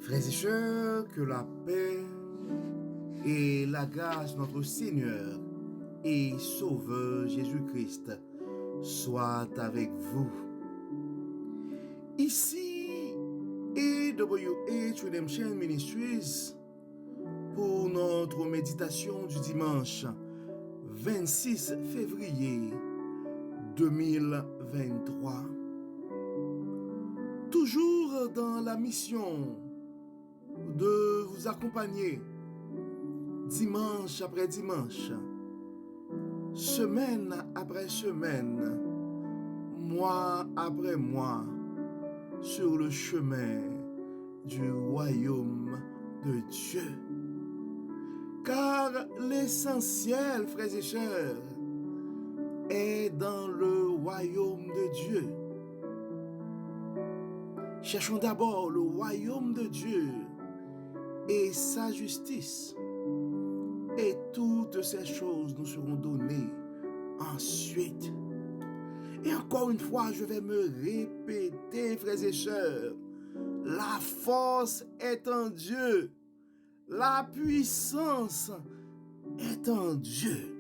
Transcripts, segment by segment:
Frères et sœurs, que la paix et la grâce de notre Seigneur et Sauveur Jésus-Christ soient avec vous. Ici, AWH Redemption Ministries pour notre méditation du dimanche 26 février 2023. Toujours dans la mission de vous accompagner dimanche après dimanche, semaine après semaine, mois après mois, sur le chemin du royaume de Dieu. Car l'essentiel, frères et sœurs, est dans le royaume de Dieu. Cherchons d'abord le royaume de Dieu et sa justice. Et toutes ces choses nous seront données ensuite. Et encore une fois, je vais me répéter, frères et sœurs, la force est en Dieu. La puissance est en Dieu.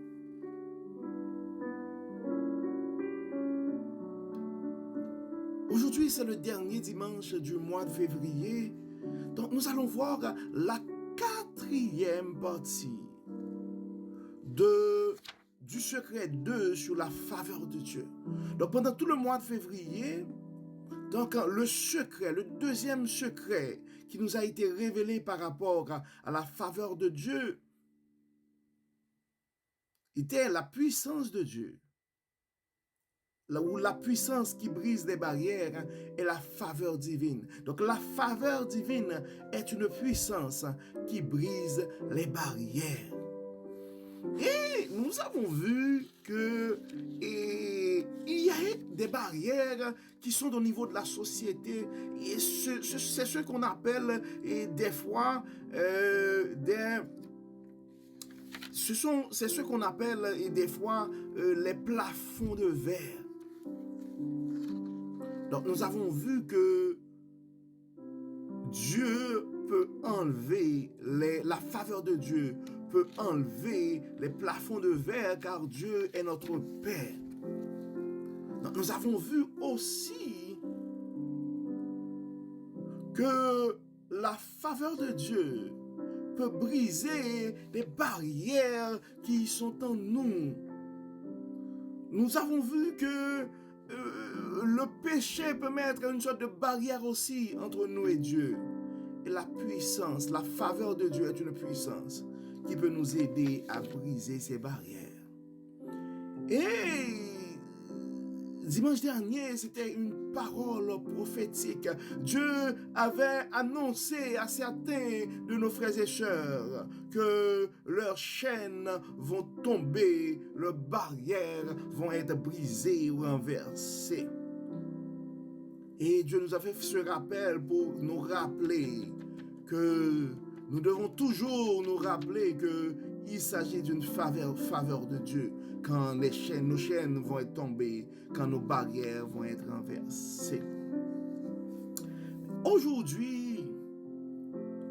Aujourd'hui, c'est le dernier dimanche du mois de février. Donc, nous allons voir la quatrième partie du secret 2 sur la faveur de Dieu. Donc, pendant tout le mois de février, donc, le deuxième secret qui nous a été révélé par rapport à la faveur de Dieu était la puissance de Dieu. Ou la puissance qui brise les barrières est la faveur divine. Donc, la faveur divine est une puissance qui brise les barrières. Et nous avons vu que il y a des barrières qui sont au niveau de la société. Et c'est ce qu'on appelle des fois c'est ce qu'on appelle des fois les plafonds de verre. Donc nous avons vu que Dieu peut enlever la faveur de Dieu peut enlever les plafonds de verre car Dieu est notre Père. Donc, nous avons vu aussi que la faveur de Dieu peut briser les barrières qui sont en nous. Nous avons vu que le péché peut mettre une sorte de barrière aussi entre nous et Dieu. Et la puissance, la faveur de Dieu est une puissance qui peut nous aider à briser ces barrières. Et dimanche dernier, c'était une parole prophétique. Dieu avait annoncé à certains de nos frères et sœurs que leurs chaînes vont tomber, leurs barrières vont être brisées ou renversées. Et Dieu nous a fait ce rappel pour nous rappeler que nous devons toujours nous rappeler qu'il s'agit d'une faveur de Dieu. Quand nos chaînes vont être tombées, quand nos barrières vont être renversées. Aujourd'hui,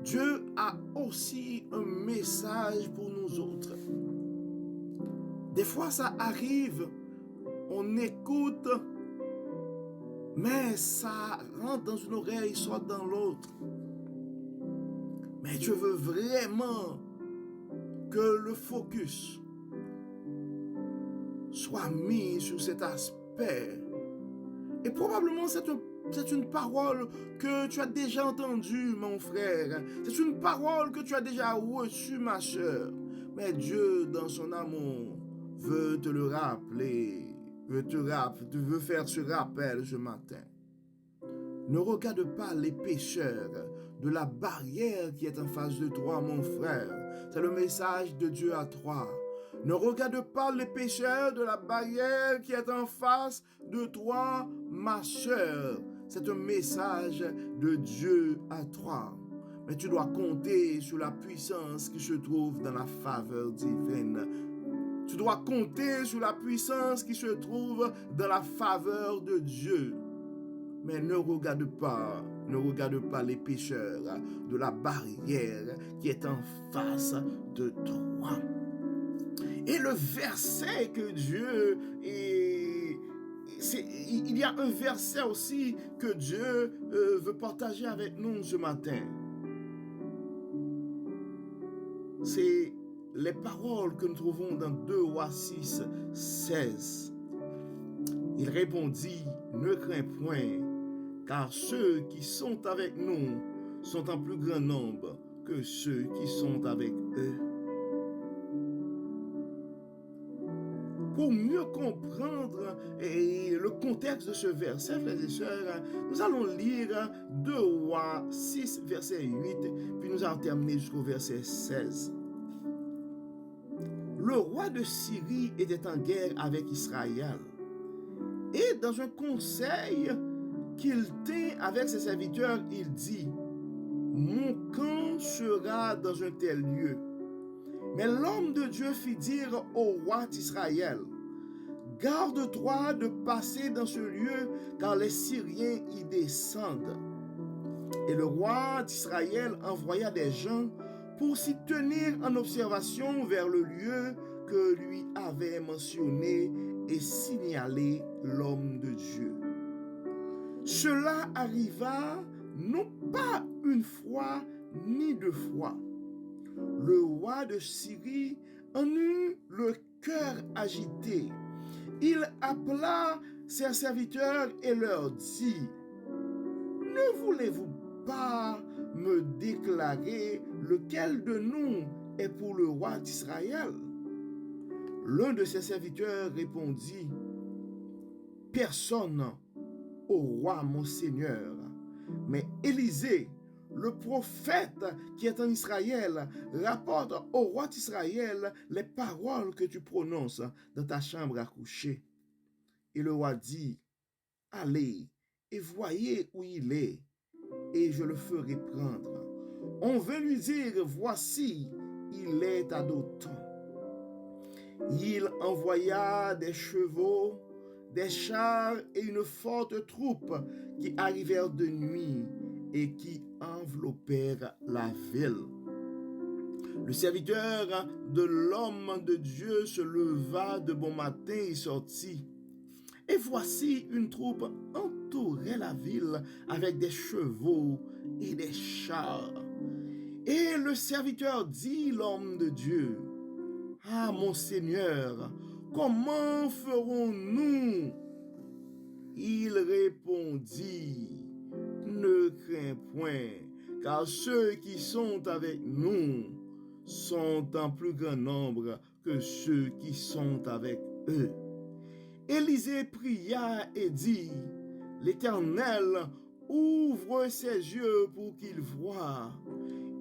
Dieu a aussi un message pour nous autres. Des fois, ça arrive, on écoute, mais ça rentre dans une oreille, sort dans l'autre. Mais Dieu veut vraiment que le focus soit mis sur cet aspect. Et probablement c'est une parole que tu as déjà entendue, mon frère. C'est une parole que tu as déjà reçue, ma soeur. Mais Dieu, dans son amour, veut te le rappeler. Veut faire ce rappel ce matin. Ne regarde pas les pécheurs de la barrière qui est en face de toi, mon frère. C'est le message de Dieu à toi. Ne regarde pas les pécheurs de la barrière qui est en face de toi, ma sœur. C'est un message de Dieu à toi. Mais tu dois compter sur la puissance qui se trouve dans la faveur divine. Tu dois compter sur la puissance qui se trouve dans la faveur de Dieu. Mais ne regarde pas Ne regarde pas les pécheurs de la barrière qui est en face de toi. Et le verset que Dieu il y a un verset aussi que Dieu veut partager avec nous ce matin. C'est les paroles que nous trouvons dans 2 Rois 6, 16. Il répondit, ne crains point, car ceux qui sont avec nous sont en plus grand nombre que ceux qui sont avec eux. Pour mieux comprendre le contexte de ce verset, frères et sœurs, nous allons lire 2 Rois 6, verset 8, puis nous allons terminer jusqu'au verset 16. Le roi de Syrie était en guerre avec Israël. Et dans un conseil qu'il tint avec ses serviteurs, il dit, « Mon camp sera dans un tel lieu. » Mais l'homme de Dieu fit dire au roi d'Israël, « Garde-toi de passer dans ce lieu, car les Syriens y descendent. » Et le roi d'Israël envoya des gens pour s'y tenir en observation vers le lieu que lui avait mentionné et signalé l'homme de Dieu. Cela arriva non pas une fois ni 2 fois. Le roi de Syrie en eut le cœur agité. Il appela ses serviteurs et leur dit, « Ne voulez-vous pas me déclarer lequel de nous est pour le roi d'Israël? » L'un de ses serviteurs répondit, « Personne, ô roi mon Seigneur, mais Élisée, le prophète qui est en Israël, rapporte au roi d'Israël les paroles que tu prononces dans ta chambre à coucher. » Et le roi dit, « Allez et voyez où il est, et je le ferai prendre. » On vint lui dire, « Voici, il est à Dothan. » Il envoya des chevaux, des chars et une forte troupe qui arrivèrent de nuit et qui enveloppèrent la ville. Le serviteur de l'homme de Dieu se leva de bon matin et sortit. Et voici une troupe entourait la ville avec des chevaux et des chars. Et le serviteur dit, l'homme de Dieu, « Ah, mon Seigneur, comment ferons-nous? » Il répondit, « Ne crains point, car ceux qui sont avec nous sont en plus grand nombre que ceux qui sont avec eux. » Élisée pria et dit, « L'Éternel ouvre ses yeux pour qu'il voie. »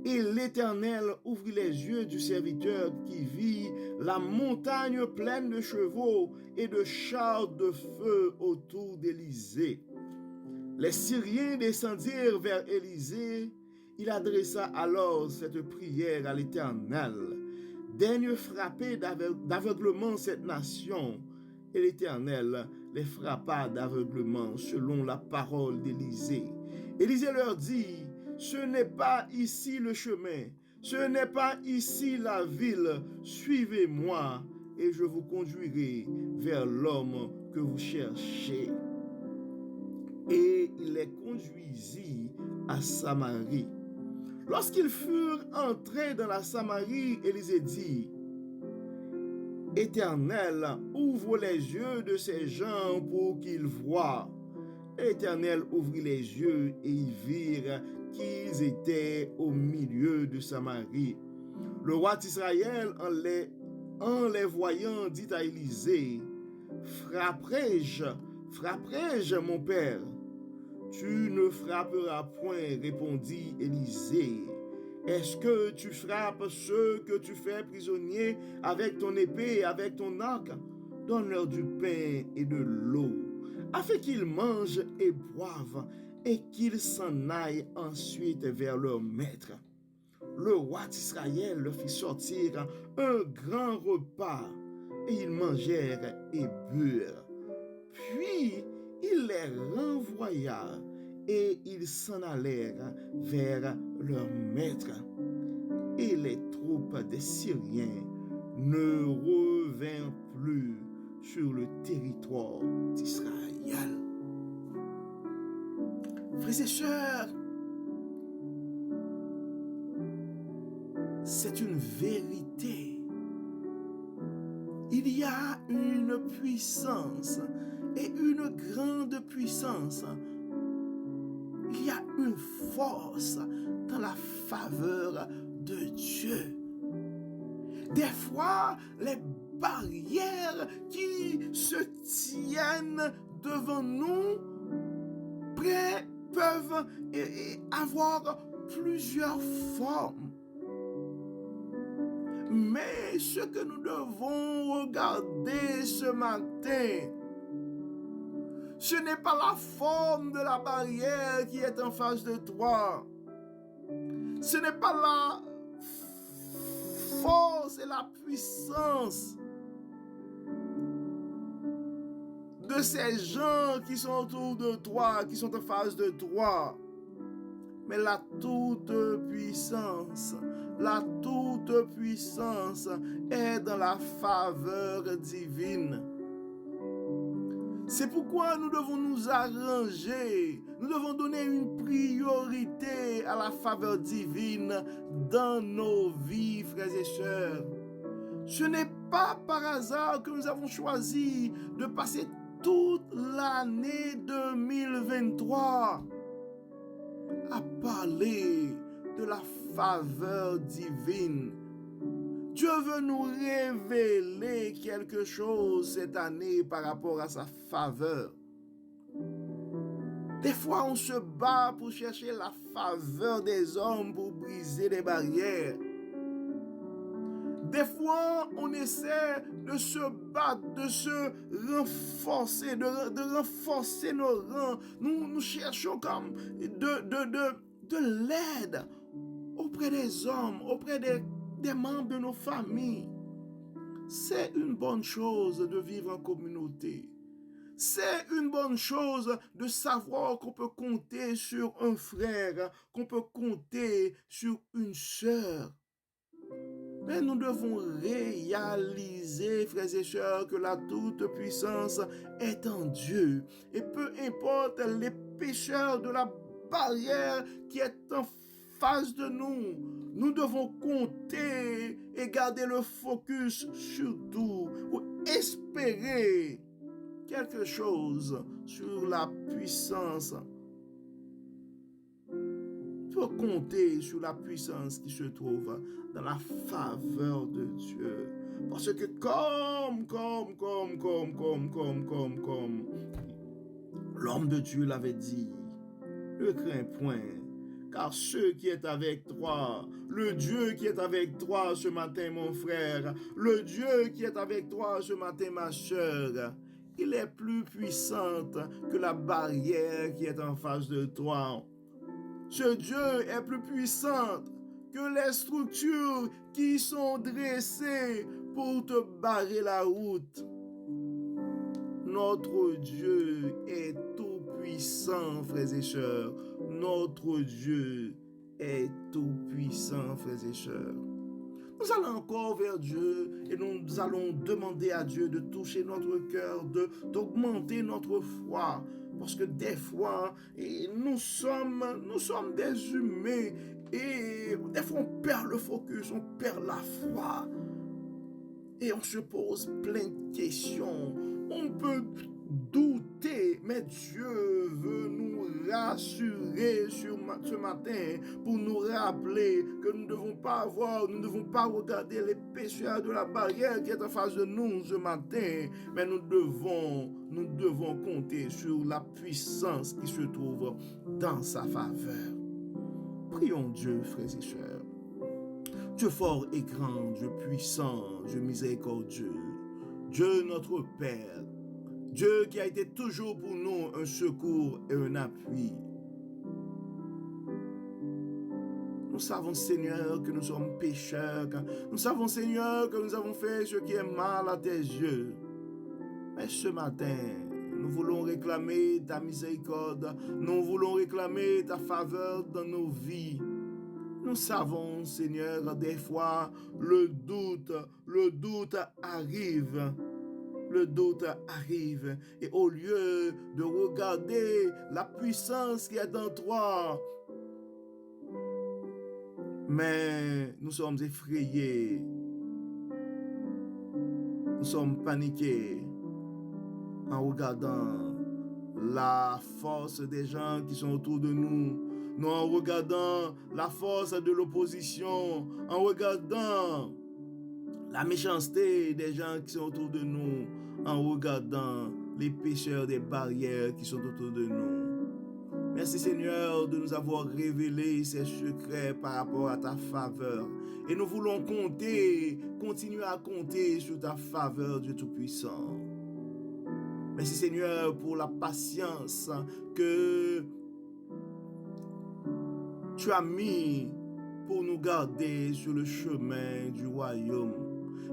Et l'Éternel ouvrit les yeux du serviteur qui vit la montagne pleine de chevaux et de chars de feu autour d'Élisée. Les Syriens descendirent vers Élisée. Il adressa alors cette prière à l'Éternel. « Daigne frapper d'aveuglement cette nation. » Et l'Éternel les frappa d'aveuglement selon la parole d'Élisée. Élisée leur dit, « Ce n'est pas ici le chemin, ce n'est pas ici la ville. Suivez-moi et je vous conduirai vers l'homme que vous cherchez. » Et il les conduisit à Samarie. Lorsqu'ils furent entrés dans la Samarie, Élisée dit, « Éternel, ouvre les yeux de ces gens pour qu'ils voient. » L'Éternel ouvrit les yeux et ils virent qu'ils étaient au milieu de Samarie. Le roi d'Israël, en les voyant, dit à Élisée, « Frapperai-je, mon père? » « Tu ne frapperas point, répondit Élisée. « Est-ce que tu frappes ceux que tu fais prisonniers avec ton épée et avec ton arc? Donne-leur du pain et de l'eau, afin qu'ils mangent et boivent, et qu'ils s'en aillent ensuite vers leur maître. » Le roi d'Israël leur fit sortir un grand repas, et ils mangèrent et burent. Puis il les renvoya, et ils s'en allèrent vers leur maître. Et les troupes des Syriens ne revinrent plus sur le territoire d'Israël. Frères et sœurs, c'est une vérité. Il y a une puissance et une grande puissance. Il y a une force dans la faveur de Dieu. Des fois, les barrières qui se tiennent devant nous peuvent avoir plusieurs formes. Mais ce que nous devons regarder ce matin, ce n'est pas la forme de la barrière qui est en face de toi. Ce n'est pas la force et la puissance de ces gens qui sont autour de toi, qui sont en face de toi. Mais la toute puissance est dans la faveur divine. C'est pourquoi nous devons nous arranger, nous devons donner une priorité à la faveur divine dans nos vies, frères et sœurs. Ce n'est pas par hasard que nous avons choisi de passer toute l'année 2023 à parler de la faveur divine. Dieu veut nous révéler quelque chose cette année par rapport à sa faveur. Des fois, on se bat pour chercher la faveur des hommes pour briser les barrières. Des fois, on essaie de se battre, de se renforcer, de renforcer nos rangs. Nous cherchons comme de l'aide auprès des hommes, auprès des membres de nos familles. C'est une bonne chose de vivre en communauté. C'est une bonne chose de savoir qu'on peut compter sur un frère, qu'on peut compter sur une sœur. Mais nous devons réaliser, frères et sœurs, que la toute-puissance est en Dieu. Et peu importe les pécheurs de la barrière qui est en face de nous, nous devons compter et garder le focus sur tout pour espérer quelque chose sur la puissance. Il faut compter sur la puissance qui se trouve dans la faveur de Dieu. Parce que comme l'homme de Dieu l'avait dit, ne crains point, car ceux qui est avec toi, le Dieu qui est avec toi ce matin, mon frère, le Dieu qui est avec toi ce matin, ma soeur, il est plus puissant que la barrière qui est en face de toi. Ce Dieu est plus puissant que les structures qui sont dressées pour te barrer la route. Notre Dieu est tout puissant, frères et sœurs. Notre Dieu est tout puissant, frères et sœurs. Nous allons encore vers Dieu et nous allons demander à Dieu de toucher notre cœur, d'augmenter notre foi. Parce que des fois, nous sommes des humains et des fois on perd le focus, on perd la foi. Et on se pose plein de questions. On peut douter, mais Dieu veut nous rassurer ce matin pour nous rappeler que nous ne devons pas regarder les pécheurs de la barrière qui est en face de nous ce matin, mais nous devons compter sur la puissance qui se trouve dans sa faveur. Prions Dieu, frères et sœurs. Dieu fort et grand, Dieu puissant, Dieu miséricordieux, Dieu notre Père, Dieu qui a été toujours pour nous un secours et un appui. Nous savons, Seigneur, que nous sommes pécheurs. Nous savons, Seigneur, que nous avons fait ce qui est mal à tes yeux. Mais ce matin, Nous voulons réclamer ta miséricorde. Nous voulons réclamer ta faveur dans nos vies. Nous savons, Seigneur, des fois, le doute arrive. Le doute arrive. Et au lieu de regarder la puissance qui est en toi, mais nous sommes effrayés. Nous sommes paniqués en regardant la force des gens qui sont autour de nous, non en regardant la force de l'opposition, en regardant la méchanceté des gens qui sont autour de nous, en regardant les pécheurs des barrières qui sont autour de nous. Merci Seigneur de nous avoir révélé ces secrets par rapport à ta faveur. Et nous voulons continuer à compter sur ta faveur, Dieu Tout-Puissant. Merci Seigneur pour la patience que tu as mis pour nous garder sur le chemin du royaume.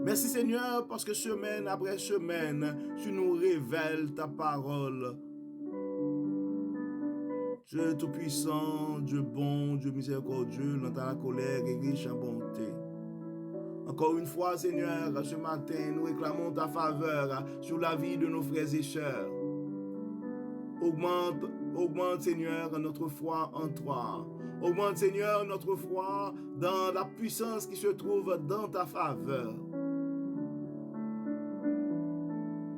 Merci Seigneur parce que semaine après semaine, tu nous révèles ta parole. Dieu Tout-Puissant, Dieu bon, Dieu miséricordieux, lent à la colère et riche en bonté. Encore une fois, Seigneur, ce matin, nous réclamons ta faveur sur la vie de nos frères et sœurs. Augmente, Seigneur, notre foi en toi. Augmente, Seigneur, notre foi dans la puissance qui se trouve dans ta faveur.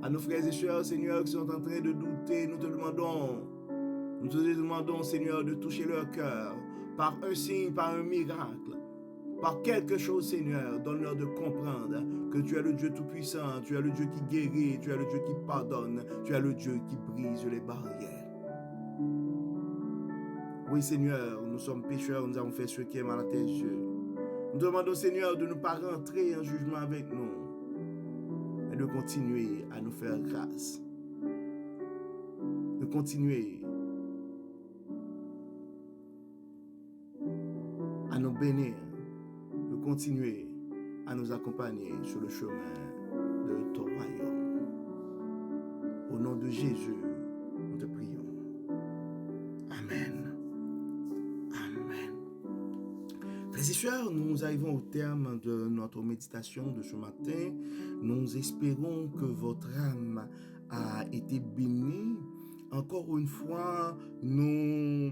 À nos frères et sœurs, Seigneur, qui sont en train de douter, nous te demandons, Seigneur, de toucher leur cœur par un signe, par un miracle, par quelque chose, Seigneur. Donne-leur de comprendre que tu es le Dieu Tout-Puissant, tu es le Dieu qui guérit, tu es le Dieu qui pardonne, tu es le Dieu qui brise les barrières. Oui, Seigneur, nous sommes pécheurs, nous avons fait ce qui est mal à tes yeux. Nous demandons, Seigneur, de ne pas rentrer en jugement avec nous, mais de continuer à nous faire grâce. De continuer à nous bénir, de continuer à nous accompagner sur le chemin de ton royaume. Au nom de Jésus, nous te prions. Amen. Amen. Frères et sœurs, nous arrivons au terme de notre méditation de ce matin. Nous espérons que votre âme a été bénie. Encore une fois, nous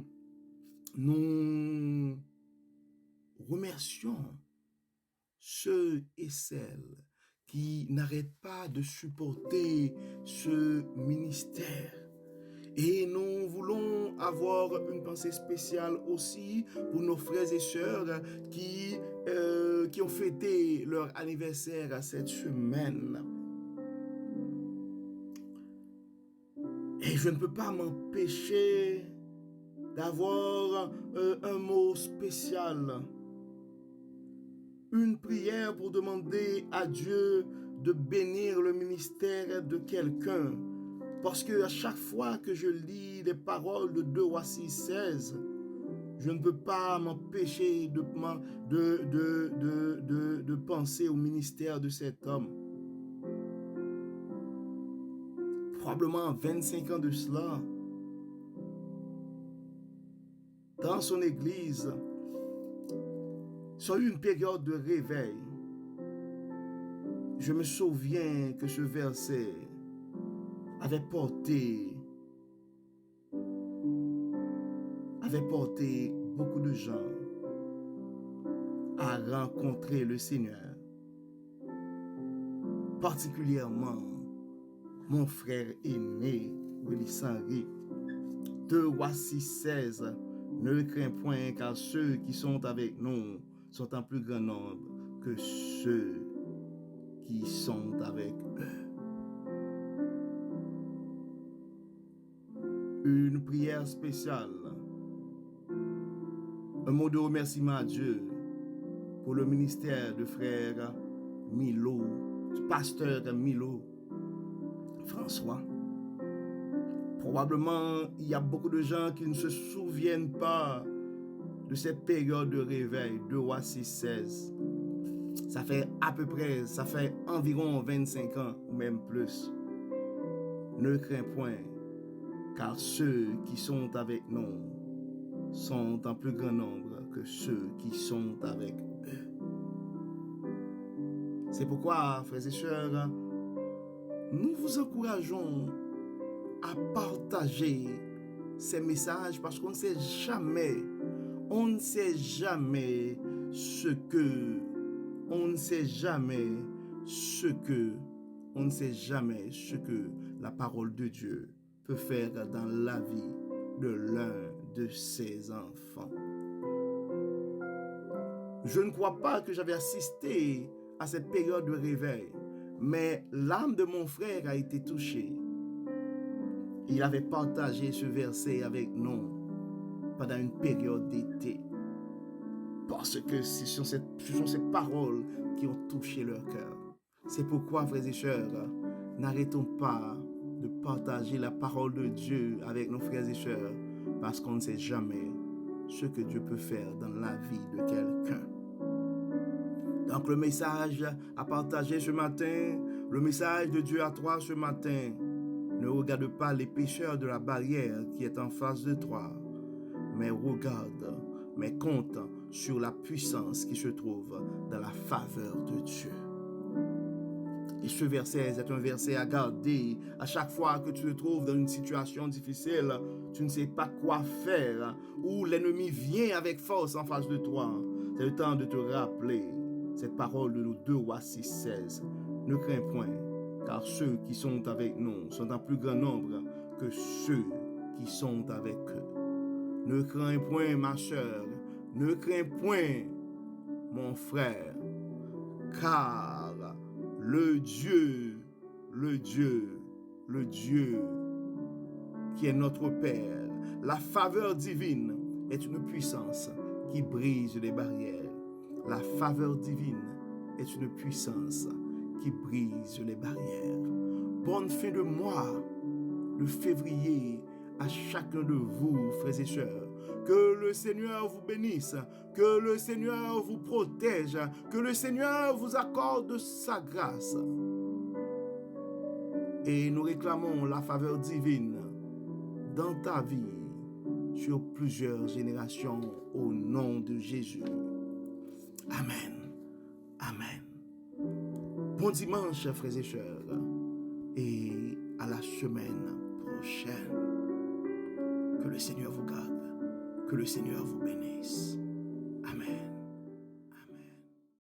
remercions ceux et celles qui n'arrêtent pas de supporter ce ministère. Et nous voulons avoir une pensée spéciale aussi pour nos frères et sœurs qui ont fêté leur anniversaire cette semaine. Et je ne peux pas m'empêcher d'avoir un mot spécial. Une prière pour demander à Dieu de bénir le ministère de quelqu'un. Parce que à chaque fois que je lis les paroles de 2 Rois 6:16, je ne peux pas m'empêcher de penser au ministère de cet homme. Probablement 25 ans de cela, dans son église, sur une période de réveil, je me souviens que ce verset avait porté beaucoup de gens à rencontrer le Seigneur, particulièrement mon frère aîné, Willy Sanri. 2 Rois 6:16, ne crains point, car ceux qui sont avec nous sont en plus grand nombre que ceux qui sont avec eux. Une prière spéciale, un mot de remerciement à Dieu pour le ministère de frère Milo, pasteur Milo François. Probablement, il y a beaucoup de gens qui ne se souviennent pas de cette période de réveil, 2 Rois 6:16. Ça fait environ 25 ans ou même plus. Ne crains point, car ceux qui sont avec nous sont en plus grand nombre que ceux qui sont avec eux. C'est pourquoi, frères et sœurs, nous vous encourageons à partager ces messages parce qu'on ne sait jamais ce que la parole de Dieu peut faire dans la vie de l'un de ses enfants. Je ne crois pas que j'avais assisté à cette période de réveil, mais l'âme de mon frère a été touchée. Il avait partagé ce verset avec nous pendant une période d'été, parce que ce sont ces paroles qui ont touché leur cœur. C'est pourquoi, frères et sœurs, n'arrêtons pas de partager la parole de Dieu avec nos frères et sœurs, parce qu'on ne sait jamais ce que Dieu peut faire dans la vie de quelqu'un. Donc le message à partager ce matin, le message de Dieu à toi ce matin, ne regarde pas les pécheurs de la barrière qui est en face de toi, mais compte sur la puissance qui se trouve dans la faveur de Dieu. Et ce verset est un verset à garder à chaque fois que tu te trouves dans une situation difficile, tu ne sais pas quoi faire, ou l'ennemi vient avec force en face de toi. C'est le temps de te rappeler cette parole de nos 2 Rois 6:16. Ne crains point, car ceux qui sont avec nous sont en plus grand nombre que ceux qui sont avec eux. Ne crains point, ma sœur, ne crains point, mon frère, car le Dieu qui est notre Père, la faveur divine est une puissance qui brise les barrières. La faveur divine est une puissance qui brise les barrières. Bonne fin de mois de février à chacun de vous, frères et sœurs. Que le Seigneur vous bénisse, que le Seigneur vous protège, que le Seigneur vous accorde sa grâce. Et nous réclamons la faveur divine dans ta vie sur plusieurs générations au nom de Jésus. Amen. Amen. Bon dimanche, frères et sœurs, et à la semaine prochaine. Que le Seigneur vous garde, que le Seigneur vous bénisse. Amen.